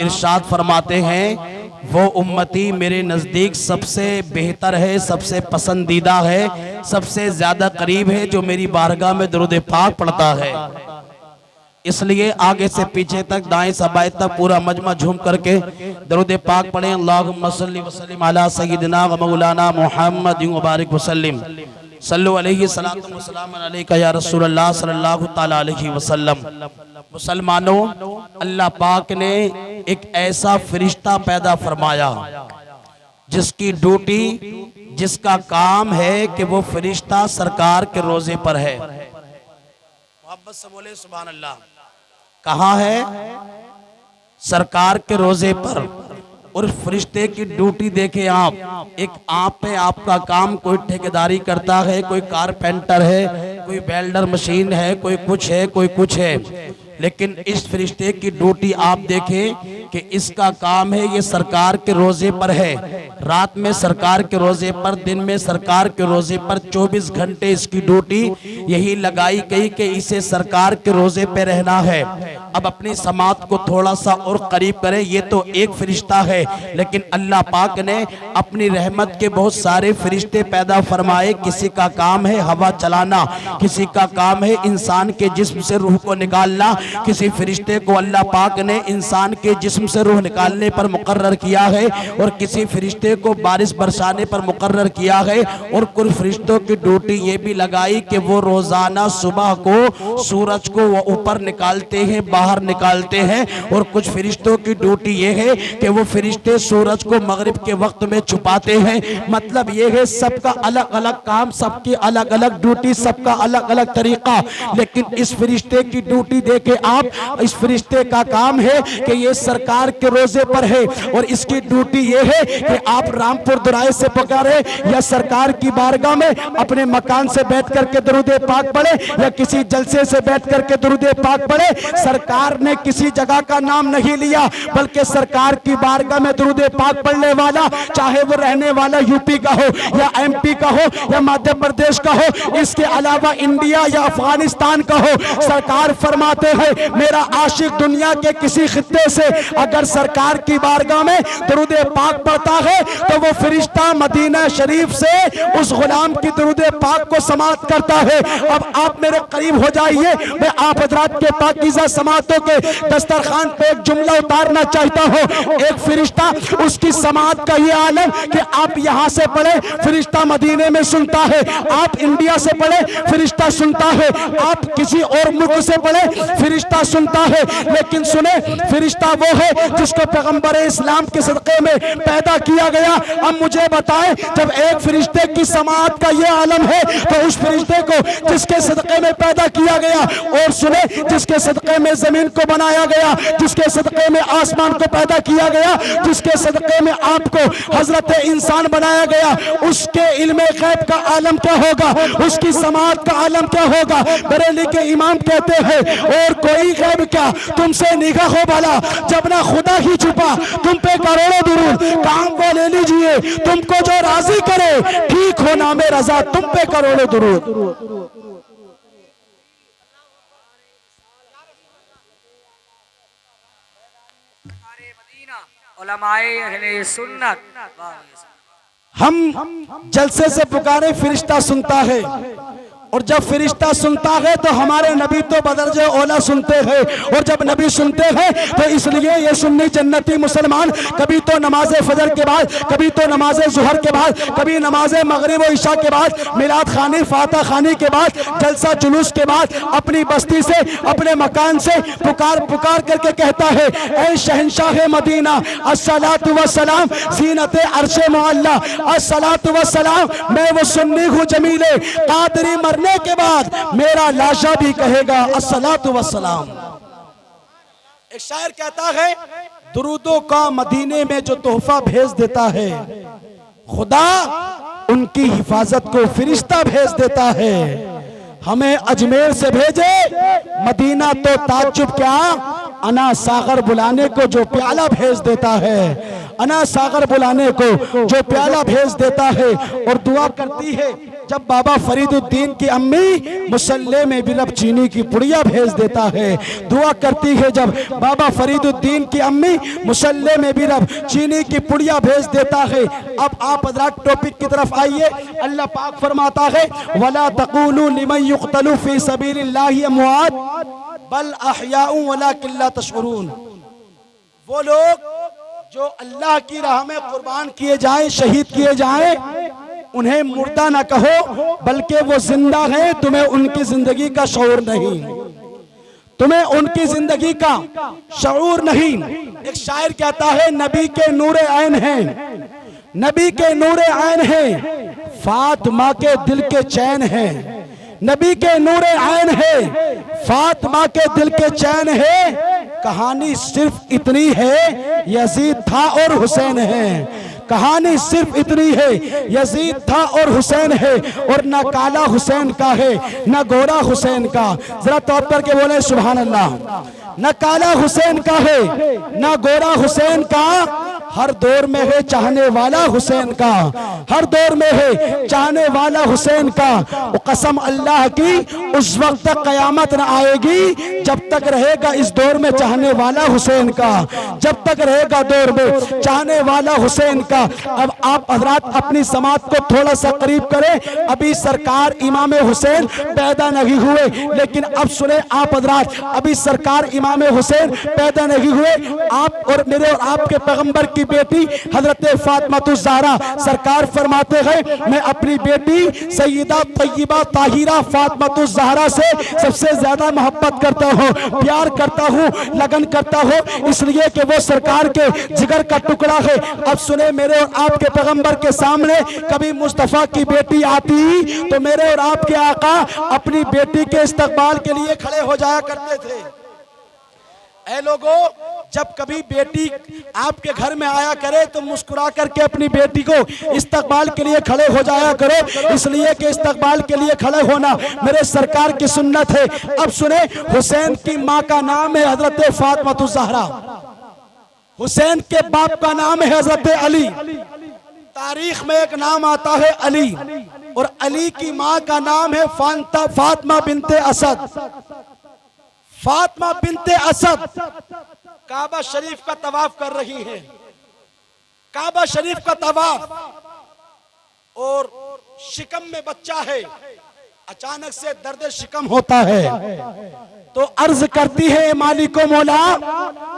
इरशाद फरमाते हैं वो उम्मती मेरे नज़दीक सबसे बेहतर है, सबसे पसंदीदा है, सबसे ज़्यादा करीब है जो मेरी बारगाह में दुरूद पाक पढ़ता है। इसलिए आगे से पीछे तक, दाएं से बाएं तक पूरा मजमा झूम करके दुरूद पाक पढ़ें। अल्लाहुम्मा सल्ली व सल्लिम अला सय्यिदिना व मौलाना मुहम्मद व बारिक वसल्लिम सल्लु अलैहि सलातु व सलाम अलैका या रसूलल्लाह सल्लल्लाहु तआला अलैहि वसल्लम। मुसलमानों, अल्लाह पाक ने एक ऐसा फरिश्ता पैदा फरमाया जिसकी ड्यूटी, जिसका काम है कि वो फरिश्ता सरकार के रोजे पर है। मोहब्बत से बोले सुभान अल्लाह। कहाँ है? सरकार के रोजे पर। और फरिश्ते की ड्यूटी देखे आप, एक आप पे आपका काम, कोई ठेकेदारी करता है, कोई कारपेंटर है, कोई वेल्डर मशीन है, कोई कुछ है, कोई कुछ है, लेकिन इस फरिश्ते की ड्यूटी आप देखें कि इसका काम है ये सरकार के रोजे पर है। रात में सरकार के रोजे पर, दिन में सरकार के रोजे पर, 24 घंटे इसकी ड्यूटी यही लगाई गई कि इसे सरकार के रोजे पे रहना है। अब अपनी समात को थोड़ा सा और करीब करें, ये तो एक फरिश्ता है, लेकिन अल्लाह पाक ने अपनी रहमत के बहुत सारे फरिश्ते पैदा फरमाए। किसी का काम है हवा चलाना, किसी का काम है इंसान के जिस्म से रूह को निकालना, किसी फरिश्ते को अल्लाह पाक ने इंसान के जिस्म से रूह निकालने पर मुकर्रर किया है, और किसी फरिश्ते को बारिश बरसाने पर मुकर्रर किया है। और कुछ फरिश्तों की ड्यूटी ये भी लगाई कि वो रोजाना सुबह को सूरज को वो ऊपर निकालते हैं, बाहर निकालते हैं। और कुछ फरिश्तों की ड्यूटी ये है कि वो फरिश्ते सूरज को मगरिब के वक्त में छुपाते हैं। मतलब ये है सबका अलग अलग काम, सबकी अलग अलग ड्यूटी, सबका अलग अलग तरीका। लेकिन इस फरिश्ते की ड्यूटी देखे आप, इस फरिश्ते का काम है कि ये सरकार के रोजे पर है, और इसकी ड्यूटी ये है कि आप रामपुर दुराए से पुकारे या सरकार की बारगाह में अपने मकान से बैठ करके दुरूद पाक पढ़े, या किसी जलसे से बैठ करके दुरूद पाक पढ़े। सरकार ने किसी जगह का नाम नहीं लिया, बल्कि सरकार की बारगाह में दुरूद पाक पढ़ने वाला, चाहे वो रहने वाला यूपी का हो या एमपी का हो या मध्य प्रदेश का हो, इसके अलावा इंडिया या अफगानिस्तान का हो, सरकार फरमाते हैं मेरा आशिक दुनिया के किसी खित्ते से अगर सरकार की बारगाह में दुरूद पाक पढ़ता है तो वो फरिश्ता मदीना शरीफ से उस गुलाम की दुरूद पाक को समात करता है। अब आप मेरे करीब हो जाइए, मैं आप हजरात के पाकीज़ा समातों के दस्तरखान पे एक जुमला उतारना चाहता हूँ। एक फरिश्ता, उसकी समात का ये आलम कि आप यहाँ से पढ़े फरिश्ता मदीने में सुनता है, आप इंडिया से पढ़े फरिश्ता सुनता है, आप किसी और मुल्क से पढ़े फरिश्ता सुनता है। लेकिन सुने, फरिश्ता वो है जिसको पैगंबर इस्लाम के सदक़े में पैदा किया गया। अब मुझे बताएं, जब एक फरिश्ते की समात का ये आलम है तो उस फरिश्ते को जिसके सदक़े में पैदा किया गया, और सुने जिसके सदक़े में जमीन को बनाया गया, जिसके सदक़े में आसमान को पैदा किया गया, जिसके सदक़े में आपको हजरत इंसान बनाया गया, उसके इल्मे गैब का आलम क्या होगा, उसकी समात का आलम क्या होगा। बरेली के इमाम कहते हैं और कोई गैब क्या तुमसे निगाह हो भला, जब ना खुदा ही छुपा तुम पे करोड़ों दुरूद, काम वो ले लीजिए तुमको जो राजी करे, ठीक हो नामे रजा तुम पे करोड़ों दुरूद। हम जलसे से पुकारे फरिश्ता सुनता है, और जब फरिश्ता सुनता है तो हमारे नबी तो बदरजे औला सुनते हैं, और जब नबी सुनते हैं तो इसलिए ये सुन्नी जन्नती मुसलमान कभी तो नमाज फजर के बाद, कभी तो नमाज जुहर के बाद, कभी नमाज मगरिब और इशा के बाद, मिलाद खानी फातह खानी के बाद, जलसा जुलूस के बाद अपनी बस्ती से, अपने मकान से पुकार पुकार करके कहता है ऐ शहंशाह मदीना अस्सलातु वस्सलाम ज़ीनत अर्शे मुअल्ला, अस्सलातु वस्सलाम, मैं वो सुन्नी हूँ जमीले कादरी, मरने के बाद मेरा लाशा भी कहेगा अस्सलातु वस्सलाम। एक शायर कहता है दुरूदों का मदीने में जो तोहफा भेज देता है, खुदा उनकी हिफाजत को फरिश्ता भेज देता है। हमें अजमेर से भेजे मदीना तो ताज्जुब क्या, अना सागर बुलाने को जो प्याला भेज देता है, अना सागर बुलाने को जो प्याला भेज देता है। और दुआ करती है जब बाबा फरीदुद्दीन की अम्मी मुसल्ले में भी रब चीनी की पुड़िया भेज देता है। दुआ करती है जब बाबा फरीदुद्दीन की अम्मी मुसल्ले में भी रब चीनी की पुड़िया भेज देता है। अब आप हज़रात टॉपिक की तरफ आइए। अल्लाह पाक फरमाता है वला तक़ूलू लिमन युक़तलू फ़ी सबीलिल्लाहि अमवात बल अहयाउ वलाकिन ला तशऊरून। वो लोग जो अल्लाह की राह में कुर्बान किए जाएं, शहीद किए जाएं, उन्हें मुर्दा ना कहो बल्कि वो जिंदा हैं। तुम्हें उनकी जिंदगी का शऊर नहीं, तुम्हें उनकी जिंदगी का शऊर नहीं। एक शायर कहता है नबी के नूरे ऐन हैं, नबी के नूरे ऐन हैं, फातिमा के दिल के चैन हैं। नबी के नूरे ऐन है, फातिमा के दिल के चैन है। कहानी सिर्फ इतनी है यजीद था और हुसैन है। कहानी सिर्फ इतनी है यजीद था और हुसैन है। और ना काला हुसैन का है ना गोरा हुसैन का। जरा तौर पर के बोले सुभान अल्लाह। न काला हुसैन का है ना गोरा हुसैन का, हर दौर में है चाहने वाला हुसैन का, हर दौर में है चाहने वाला हुसैन का। कसम अल्लाह की उस वक्त तक कयामत न आएगी जब तक रहेगा इस दौर में चाहने वाला हुसैन का, जब तक रहेगा दौर में चाहने वाला हुसैन का। अब आप हजरात अपनी समात को थोड़ा सा करीब करें। अभी सरकार इमाम हुसैन पैदा नहीं हुए, लेकिन अब सुने आप हजरात, अभी सरकार इमाम हुसैन पैदा नहीं हुए। आप और मेरे और आपके पैगंबर की बेटी हजरत फातिमातुज़ ज़हरा सरकार फरमाते हैं मैं अपनी बेटी सैयदा तय्यबा ताहिरा फातिमातुज़ ज़हरा से सबसे ज्यादा मोहब्बत करता हूँ, प्यार करता हूँ, लगन करता हूँ, इसलिए कि वो सरकार के जिगर का टुकड़ा है। अब सुने मेरे और आपके पैगंबर के सामने कभी मुस्तफा की बेटी आती तो मेरे और आपके आका अपनी बेटी के इस्तकबाल के लिए खड़े हो जाया करते थे। ऐ लोगों, जब कभी बेटी आपके घर में आया करे तो मुस्कुरा करके अपनी बेटी को इस्तकबाल के लिए खड़े हो जाया करो, इसलिए कि इस्तकबाल के लिए खड़े होना मेरे सरकार की सुन्नत है। अब सुने, हुसैन की माँ का नाम है हजरत फातिमातुज़ ज़हरा, हुसैन के बाप का नाम है हजरत अली। तारीख में एक नाम आता है अली, और अली की माँ का नाम है फातिमा बिनते असद। फातिमा बिनते असद काबा शरीफ का तवाफ कर रही हैं, काबा शरीफ का तवाफ, और शिकम में बच्चा है। अचानक से दर्द शिकम होता है तो अर्ज करती है मालिको मौला,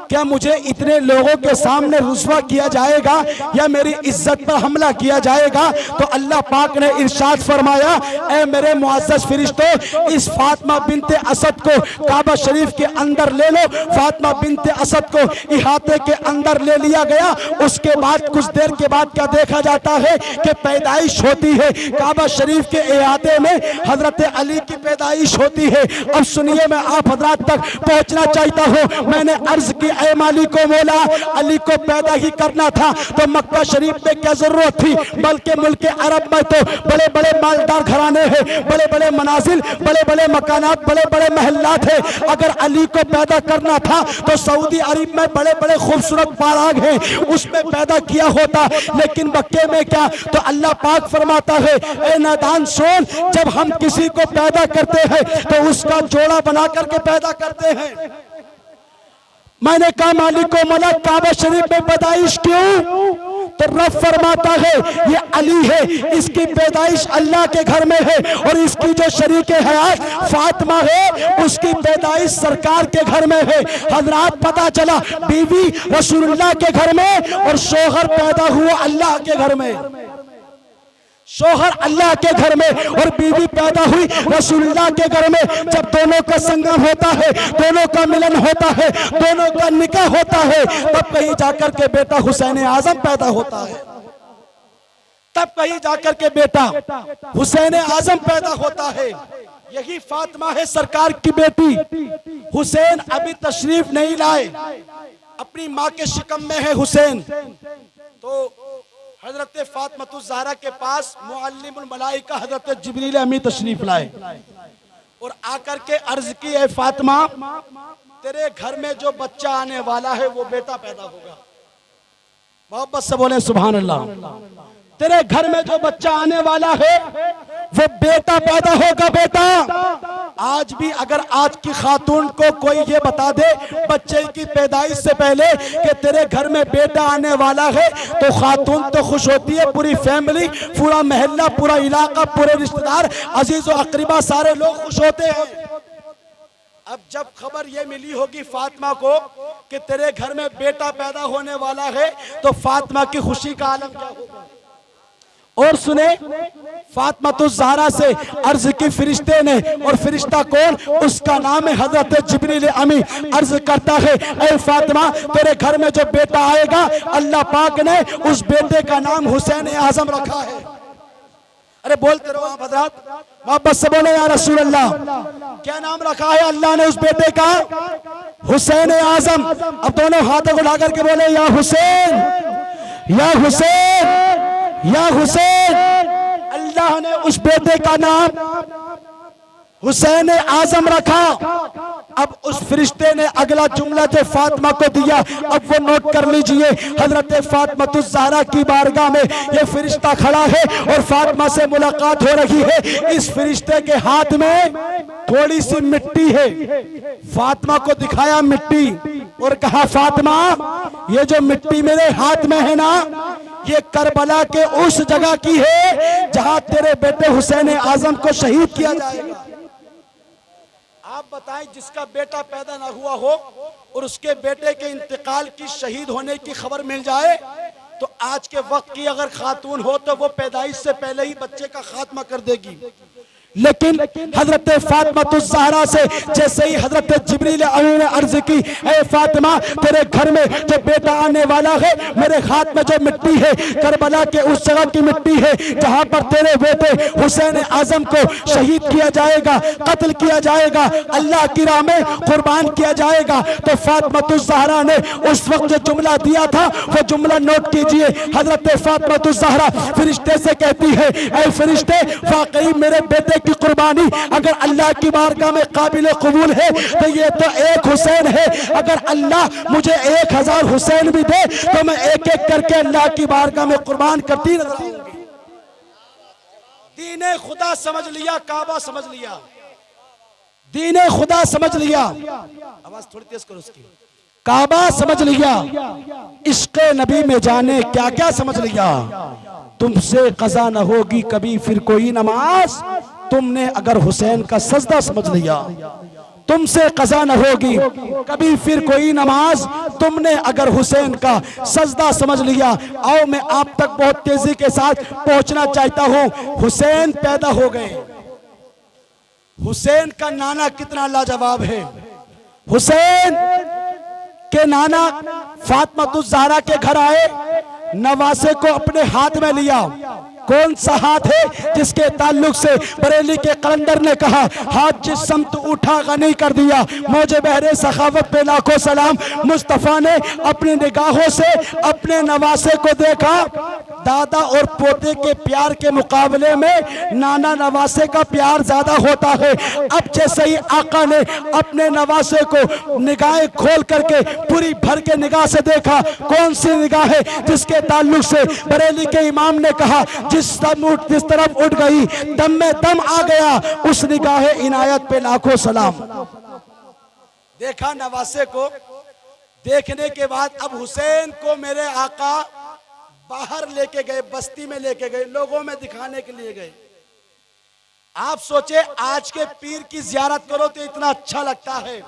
क्या मुझे इतने लोगों के सामने रुस्वा किया जाएगा या मेरी इज्जत पर हमला किया जाएगा? तो अल्लाह पाक ने इरशाद फरमाया, ऐ मेरे मुअज़्ज़ज़ फरिश्तों, इस फातिमा बिनते असद को काबा शरीफ के अंदर ले लो। फातिमा बिनते असद को इहाते के अंदर ले लिया गया। उसके बाद कुछ देर के बाद क्या देखा जाता है कि पैदाइश होती है, काबा शरीफ के इहाते में हजरत अली की पैदाइश होती है। अब सुनिए, मैं आप हजरात तक पहुंचना चाहता हूं। मैंने अर्ज की, ऐ मालिको मौला, अली को पैदा ही करना था तो मक्का शरीफ में क्या जरूरत थी, बल्कि मुल्क अरब में तो बड़े बड़े मालदार घराने हैं, बड़े बड़े मनाजिल, बड़े बड़े मकानात, बड़े बड़े महल्लात हैं। अगर अली को पैदा करना था तो सऊदी अरब में बड़े बड़े खूबसूरत बाराग हैं, उसमें पैदा किया होता। लेकिन मक्के में क्या? तो अल्लाह पाक फरमाता है, ऐ नादान सुन, जब हम किसी को पैदा करते हैं तो उसका जोड़ा बना करके पैदा करते हैं। मैंने कहा मालिको मौला, काबा शरीफ में पैदाइश क्यों? तो रब फरमाता है ये अली है, इसकी पैदाइश अल्लाह के घर में है, और इसकी जो शरीक हयात फातिमा है उसकी पैदाइश सरकार के घर में है। हजरात, पता चला बीवी रसूलुल्लाह के घर में और शोहर पैदा हुआ अल्लाह के घर में, शोहर अल्लाह के घर में और बीवी पैदा हुई रसूलुल्लाह के घर में। जब दोनों का संगम होता है, दोनों का मिलन होता है, दोनों का निकाह होता है, तब कहीं जाकर के बेटा हुसैन आजम पैदा होता है, तब कहीं जाकर के बेटा हुसैन आजम पैदा होता है। यही फातिमा है सरकार की बेटी। हुसैन अभी तशरीफ नहीं लाए, अपनी माँ के शिकम में है हुसैन। तो हजरत फातिमातुज़ ज़हरा के पास मुअल्लिमुल मलाइका हजरत जिब्रील अमीन तशरीफ लाए और आकर के अर्ज की, है फातिमा, तेरे घर में जो बच्चा आने वाला है वो बेटा पैदा होगा। मोहब्बत से बोले सुभान अल्लाह। तेरे घर में जो बच्चा आने वाला है वो बेटा पैदा होगा। बेटा आज भी अगर आज की खातून को कोई ये बता दे बच्चे की पैदाइश से पहले कि तेरे घर में बेटा आने वाला है, तो खातून तो खुश होती है, पूरी फैमिली, पूरा मोहल्ला, पूरा इलाका, पूरे रिश्तेदार, अजीज और अकरीबा, सारे लोग खुश होते हैं। अब जब खबर ये मिली होगी फातिमा को कि तेरे घर में बेटा पैदा होने वाला है, तो फातिमा की खुशी का आलम क्या होगा। और सुने, फातिमा तो ज़हरा से अर्ज की फरिश्ते ने, और फरिश्ता कौन, उसका नाम है हजरत जिब्रील अमी। अर्ज करता है, ऐ फातिमा तेरे घर में जो बेटा आएगा अल्लाह पाक ने उस बेटे का नाम हुसैन आजम रखा है। अरे बोलते रहो आप हजरत, वापस से बोले या रसूल अल्लाह, क्या नाम रखा है अल्लाह ने उस बेटे का? हुसैन आजम। अब दोनों हाथों को उठा करके बोले या हुसैन, या हुसैन, या हुसैन। अल्लाह ने उस बेटे का नाम हुसैन आजम रखा। अब उस फरिश्ते ने अगला जुमला जो फातिमा को दिया, अब वो नोट कर लीजिए। हजरत फातिमा ज़हरा की बारगाह में ये फरिश्ता खड़ा है और फातिमा से मुलाकात हो रही है। इस फरिश्ते के हाथ में थोड़ी सी मिट्टी है। फातिमा को दिखाया मिट्टी और कहा, फातिमा ये जो मिट्टी मेरे हाथ में है ना, ये करबला के उस जगह की है जहां तेरे बेटे हुसैन आजम को शहीद किया जाएगा। आप बताएं, जिसका बेटा पैदा ना हुआ हो और उसके बेटे के इंतकाल की, शहीद होने की खबर मिल जाए, तो आज के वक्त की अगर खातून हो तो वो पैदाइश से पहले ही बच्चे का खात्मा कर देगी। लेकिन हजरत फातिमा ज़हरा से जैसे ही हजरत जिब्रील अमी ने अर्ज की, ऐ फातिमा तेरे घर में जो बेटा आने वाला है, मेरे हाथ में जो मिट्टी है करबला के उस जगह की मिट्टी है जहां पर तेरे बेटे हुसैन आजम को शहीद किया जाएगा, कत्ल किया जाएगा, अल्लाह की राह में कुर्बान किया जाएगा। तो फातिमा ज़हरा ने उस वक्त जो जुमला दिया था वो जुमला नोट कीजिए। हजरत फातिमा ज़हरा फरिश्ते से कहती है, ऐ फरिश्ते वाकई मेरे बेटे की कुर्बानी अगर अल्लाह की बारगाह में काबिल कबूल है तो ये तो एक हुसैन है। अगर अल्लाह मुझे 1000 हुसैन भी दे तो मैं एक एक करके अल्लाह की बारगाह में कुर्बान करती नजर आऊंगी। दीने खुदा समझ लिया, काबा समझ लिया, दीने खुदा समझ लिया, आवाज थोड़ी तेज करो उसकी, काबा समझ लिया, इश्क़ नबी में जाने क्या क्या समझ लिया। तुमसे कज़ा न होगी कभी फिर कोई नमाज, तुमने अगर हुसैन का सजदा समझ लिया। तुमसे कज़ा न होगी कभी फिर कोई नमाज, तुमने अगर हुसैन का सजदा समझ लिया। आओ मैं आप तक बहुत तेजी के साथ पहुंचना चाहता हूं। हुसैन पैदा हो गए। हुसैन का नाना कितना लाजवाब है। हुसैन के नाना फातिमा ज़हरा के घर आए, नवासे को अपने हाथ में लिया। कौन सा हाथ है जिसके ताल्लुक से बरेली के कलंदर ने कहा, हाथ जिस समत उठा गनी कर दिया, मौजे बहरे सखावत पे लाखों सलाम। मुस्तफा ने अपनी निगाहों से अपने नवासे को देखा। दादा और पोते के प्यार के मुकाबले में नाना नवासे का प्यार ज्यादा होता है। अब जैसे ही आका ने अपने नवासे को निगाहें खोल करके पूरी भर के निगाह से देखा, कौन सी निगाह है जिसके ताल्लुक से बरेली के इमाम ने कहा, जिस तरफ उठ गई दम में दम आ गया, उस निगाह इनायत पे लाखों सलाम। देखा नवासे को, देखने के बाद अब हुसैन को मेरे आका बाहर लेके गए, बस्ती में लेके गए, लोगों में दिखाने के लिए गए। आप सोचे आज के पीर की जियारत करो तो इतना अच्छा लगता है।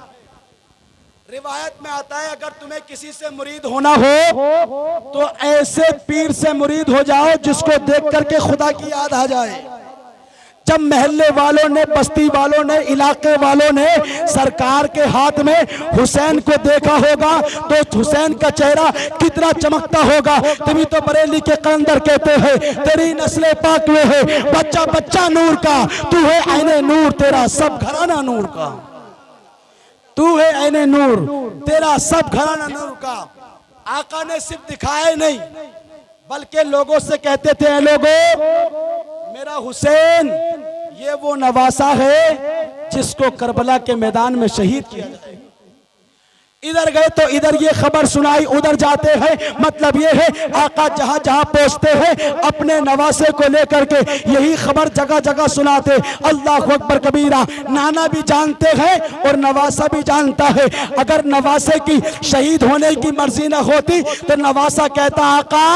रिवायत में आता है अगर तुम्हें किसी से मुरीद होना हो तो ऐसे पीर से मुरीद हो जाओ जिसको देख करके खुदा की याद आ जाए। जब महल्ले वालों ने, बस्ती वालों ने, इलाके वालों ने सरकार के हाथ में हुसैन को देखा होगा तो हुसैन का चेहरा कितना चमकता होगा। तभी तो बरेली के कलंदर कहते हैं, तेरी नस्ल पाक में है बच्चा बच्चा नूर का, तू है ऐने नूर तेरा सब घराना नूर का, तू है ऐने नूर तेरा सब घराना नूर का। आका ने सिर्फ दिखाया नहीं बल्कि लोगों से कहते थे, लोगों मेरा हुसैन ये वो नवासा है जिसको करबला के मैदान में शहीद किया जाए। इधर गए तो इधर ये खबर सुनाई, उधर जाते हैं। मतलब ये है आका जहां जहां पहुंचते हैं अपने नवासे को लेकर के यही खबर जगह जगह सुनाते। अल्लाह अकबर कबीरा। नाना भी जानते हैं और नवासा भी जानता है। अगर नवासे की शहीद होने की मर्जी न होती तो नवासा कहता आका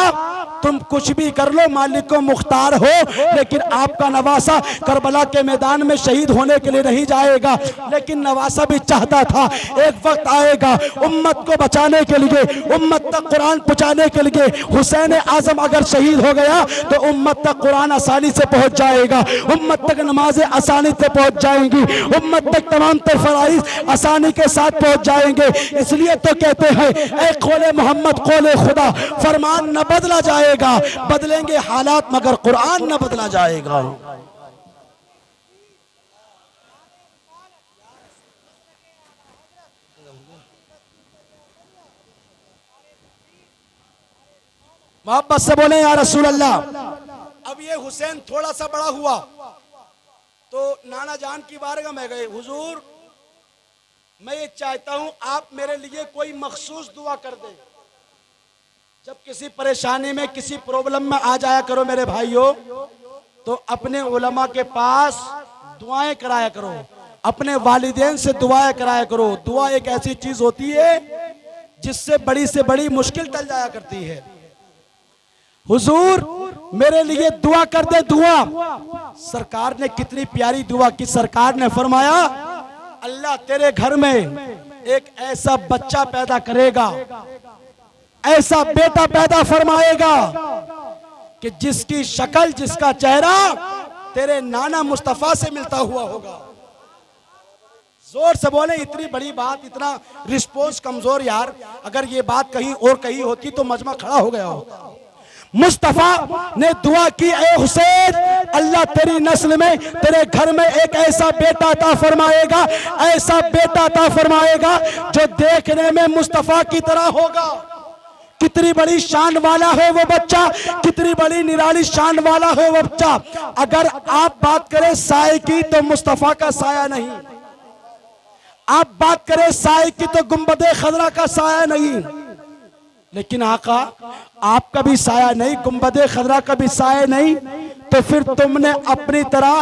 तुम कुछ भी कर लो, मालिक को मुख्तार हो, लेकिन आपका नवासा करबला के मैदान में शहीद होने के लिए नहीं जाएगा। लेकिन नवासा भी चाहता था एक वक्त आएगा उम्मत को बचाने के लिए, उम्मत तक कुरान पहुंचाने के लिए। हुसैन आजम अगर शहीद हो गया तो उम्मत तक कुरान आसानी से पहुंच जाएगा, उम्मत तक नमाजें आसानी से पहुंच जाएंगी, उम्मत तक तमाम फराइज आसानी के साथ पहुंच जाएंगे। इसलिए तो कहते हैं ऐ कौले मोहम्मद कौले खुदा, फरमान न बदला जाएगा, बदलेंगे हालात मगर कुरान न बदला जाएगा। मोहब्बत से बोले या रसूल अल्लाह। अब ये हुसैन थोड़ा सा बड़ा हुआ तो नाना जान की बारगाह में गए, हुजूर मैं ये चाहता हूं आप मेरे लिए कोई मखसूस दुआ कर दे। जब किसी परेशानी में किसी प्रॉब्लम में आ जाया करो मेरे भाइयों तो अपने उलमा के पास दुआएं कराया करो, अपने वालिदैन से दुआएं कराया करो। दुआ एक ऐसी चीज होती है जिससे बड़ी से बड़ी मुश्किल टल जाया करती है। हुजूर मेरे लिए दुआ कर दे। दुआ सरकार ने कितनी प्यारी दुआ की। सरकार ने फरमाया अल्लाह तेरे घर में एक ऐसा बच्चा पैदा करेगा, ऐसा बेटा पैदा फरमाएगा कि जिसकी शक्ल जिसका चेहरा तेरे नाना मुस्तफा से मिलता हुआ होगा। जोर से बोले, इतनी बड़ी बात, इतना रिस्पॉन्स कमजोर यार। अगर ये बात कहीं और कहीं होती तो मजमा खड़ा हो गया होता। मुस्तफा ने दुआ की ए हुसैन अल्लाह तेरी नस्ल में तेरे घर में एक ऐसा बेटा अता फरमाएगा, ऐसा बेटा अता फरमाएगा जो देखने में मुस्तफा की तरह होगा। कितनी बड़ी शान वाला है वो बच्चा, कितनी बड़ी निराली शान वाला है वो बच्चा। अगर आप बात करें साए की तो मुस्तफा का साया नहीं, आप बात करें साए की तो गुंबदे खजरा का साया नहीं। लेकिन आका आपका भी साया नहीं, गुंबदे खजरा का भी साया नहीं, तो फिर तुमने अपनी तरह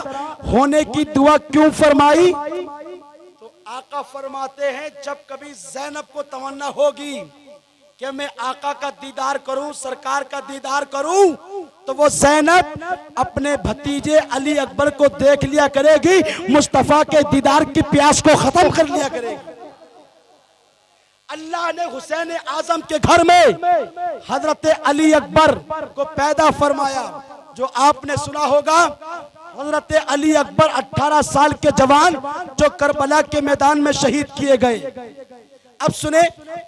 होने की दुआ क्यों फरमाई? तो आका फरमाते हैं जब कभी ज़ैनब को तमन्ना होगी कि मैं आका का दीदार करूं, सरकार का दीदार करूं, तो वो ज़ैनब अपने भतीजे अली अकबर को देख लिया करेगी, मुस्तफा के दीदार की प्यास को खत्म कर लिया करेगी। अल्लाह ने हुसैन आजम के घर में हजरत अली अकबर को पैदा फरमाया। जो आपने सुना होगा हजरत अली अकबर 18 साल के जवान जो करबला के मैदान में शहीद किए गए। अब सुने,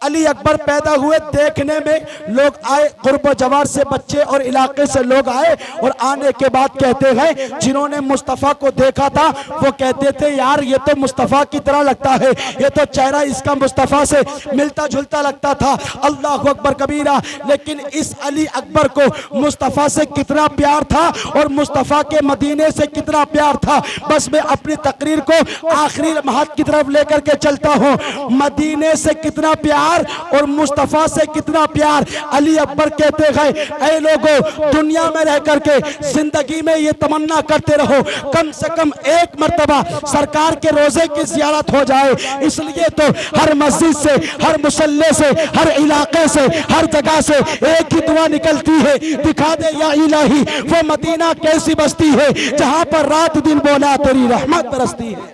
अली अकबर पैदा हुए, देखने में लोग आए, कुर्ब जवार से बच्चे और इलाके से लोग आए और आने के बाद कहते हैं जिन्होंने मुस्तफ़ा को देखा था वो कहते थे यार ये तो मुस्तफ़ा की तरह लगता है, ये तो चेहरा इसका मुस्तफ़ा से मिलता जुलता लगता था। अल्लाह अकबर कबीरा। लेकिन इस अली अकबर को मुस्तफ़ा से कितना प्यार था और मुस्तफ़ा के मदीने से कितना प्यार था, बस मैं अपनी तकरीर को आखिरी लम्हात की तरफ लेकर के चलता हूँ। मदीने से कितना प्यार और मुस्तफा से कितना प्यार। अली अकबर कहते हैं ऐ लोगों दुनिया में रह करके जिंदगी में ये तमन्ना करते रहो कम से कम एक मर्तबा सरकार के रोजे की ज़ियारत हो जाए। इसलिए तो हर मस्जिद से, हर मुसल्ले से, हर इलाके से, हर जगह से एक ही दुआ निकलती है, दिखा दे या इलाही वो मदीना कैसी बस्ती है जहां पर रात दिन बोला तेरी रहमत बरसती है।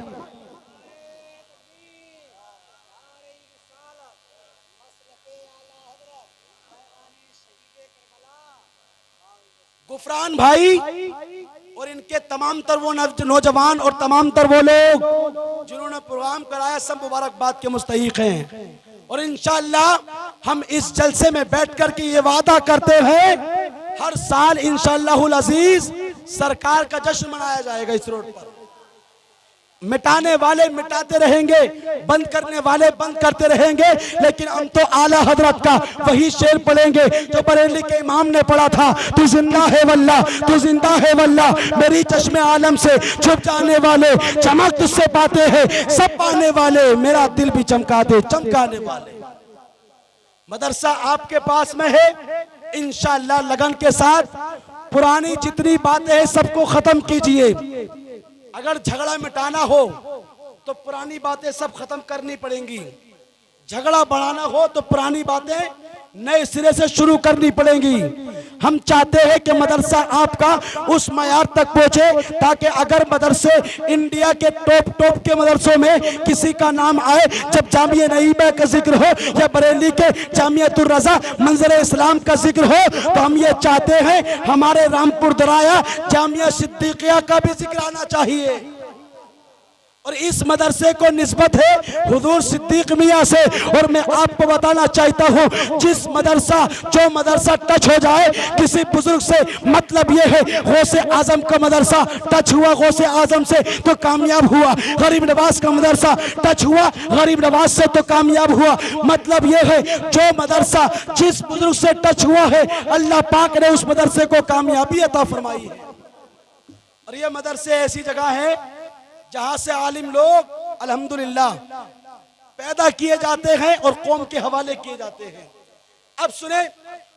गुफरान भाई और इनके तमाम तर वो नौजवान और तमाम तर वो लोग जिन्होंने प्रोग्राम कराया सब मुबारकबाद के मुस्तहिक हैं। और इंशाअल्लाह हम इस जलसे में बैठ कर के ये वादा करते हैं हर साल इंशाअल्लाहुल अजीज सरकार का जश्न मनाया जाएगा इस रोड पर। मिटाने वाले मिटाते रहेंगे, बंद करने वाले बंद करते रहेंगे, लेकिन हम तो आला हजरत का वही शेर पढ़ेंगे जो बरेली के इमाम ने पढ़ा था, तू जिंदा है वल्लाह, तू जिंदा है वल्लाह, मेरी चश्मे आलम से छुप जाने वाले, चमक तुझसे पाते हैं सब पाने वाले, मेरा दिल भी चमका दे चमकाने वाले। मदरसा आपके पास में है, इंशाअल्लाह लगन के साथ पुरानी जितनी बातें हैं सबको खत्म कीजिए। अगर झगड़ा मिटाना हो तो पुरानी बातें सब खत्म करनी पड़ेंगी, झगड़ा बढ़ाना हो तो पुरानी बातें नए सिरे से शुरू करनी पड़ेंगी। हम चाहते हैं कि मदरसा आपका उस मयार तक पहुंचे ताकि अगर मदरसे इंडिया के टॉप के मदरसों में किसी का नाम आए, जब जामिया नईमा का जिक्र हो या बरेली के जामियतुर रज़ा मंजर इस्लाम का जिक्र हो, तो हम ये चाहते हैं हमारे रामपुर दराया जामिया सिद्दीकिया का भी जिक्र आना चाहिए। और इस मदरसे को निस्बत है हुजूर सिद्दीक मियां से। और मैं आपको बताना चाहता हूँ जो मदरसा टच हो जाए किसी बुजुर्ग से, मतलब ये है गौसे आजम का मदरसा टच हुआ गौसे आजम से तो कामयाब हुआ, गरीब नवाज का मदरसा टच हुआ गरीब नवाज से तो कामयाब हुआ। मतलब ये है जो मदरसा जिस बुजुर्ग से टच हुआ है अल्लाह पाक ने उस मदरसे को कामयाबी अता फरमाई है। और ये मदरसे ऐसी जगह है जहां से आलिम लोग अल्हम्दुलिल्लाह पैदा किए जाते हैं और कौम के हवाले किए जाते हैं। अब सुने,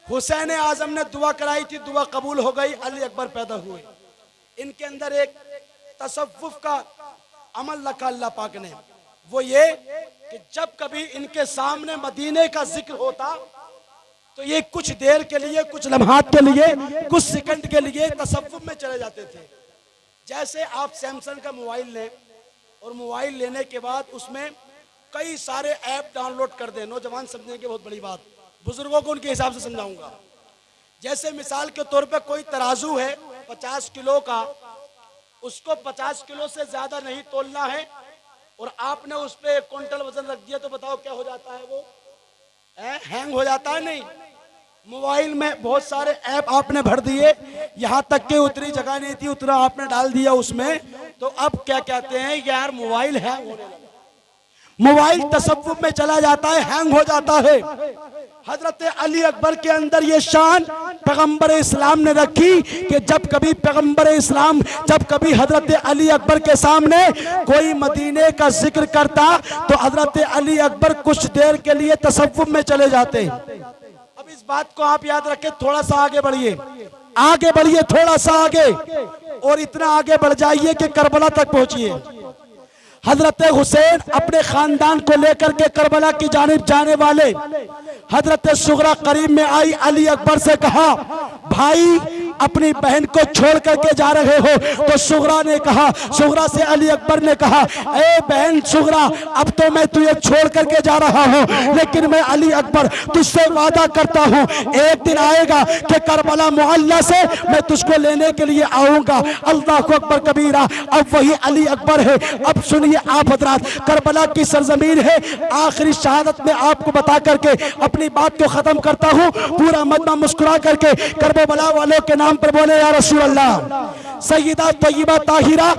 हुसैन आजम ने दुआ कराई थी, दुआ कबूल हो गई, अली अकबर पैदा हुए। इनके अंदर एक तसव्वुफ का अमल रखा अल्लाह पाक ने, वो ये कि जब कभी इनके सामने मदीने का जिक्र होता तो ये कुछ देर के लिए, कुछ लम्हात के लिए, कुछ सेकंड के लिए तसव्वुफ में चले जाते थे। जैसे आप सैमसंग का मोबाइल लें और मोबाइल लेने के बाद उसमें कई सारे ऐप डाउनलोड कर दें, नौजवान समझेंगे बहुत बड़ी बात, बुजुर्गों को उनके हिसाब से समझाऊंगा। जैसे मिसाल के तौर पे कोई तराजू है 50 किलो का, उसको 50 किलो से ज्यादा नहीं तोलना है और आपने उस पर 1 क्विंटल वजन रख दिया तो बताओ क्या हो जाता है, वो हैंग हो जाता है। नहीं, मोबाइल में बहुत सारे ऐप आपने भर दिए, यहाँ तक कि उतनी जगह नहीं थी उतना आपने डाल दिया उसमें, तो अब क्या कहते हैं यार मोबाइल हैंग होने लगा, मोबाइल तसव्वुफ में चला जाता है, हैंग हो जाता है। हजरत अली अकबर के अंदर ये शान पैगंबर इस्लाम ने रखी कि जब कभी पैगंबर इस्लाम, जब कभी हजरत अली अकबर के सामने कोई मदीने का जिक्र करता तो हजरत अली अकबर कुछ देर के लिए तसव्वुफ में चले जाते। अब इस बात को आप याद रखें, थोड़ा सा आगे बढ़िए, आगे बढ़िए थोड़ा सा आगे, और इतना आगे बढ़ जाइए कि करबला तक पहुंचिए। हजरत हुसैन अपने खानदान को लेकर के करबला की जानिब जाने वाले, हजरत सुगरा करीब में आई, अली अकबर से कहा भाई अपनी बहन को छोड़ करके जा रहे हो, तो सुगरा ने कहा, सुगरा से अली अकबर ने कहा ए बहन सुगरा, अब तो मैं तुझे छोड़ करके जा रहा हूँ, लेकिन मैं अली अकबर तुझसे वादा करता हूँ एक दिन आएगा कि करबला मोहल्ला से मैं तुझको लेने के लिए आऊंगा। अल्लाह अकबर कबीरा, अब वही अली अकबर है। अब सुनिए आप हजरात, करबला की सरजमीन है, आखिरी शहादत में आपको बता करके अपनी बात को खत्म करता हूँ। पूरा मजमा मुस्कुरा करके करबला वालों के नाम पर बोले या रसूल अल्लाह, सय्यदा तय्यबा ताहिरा।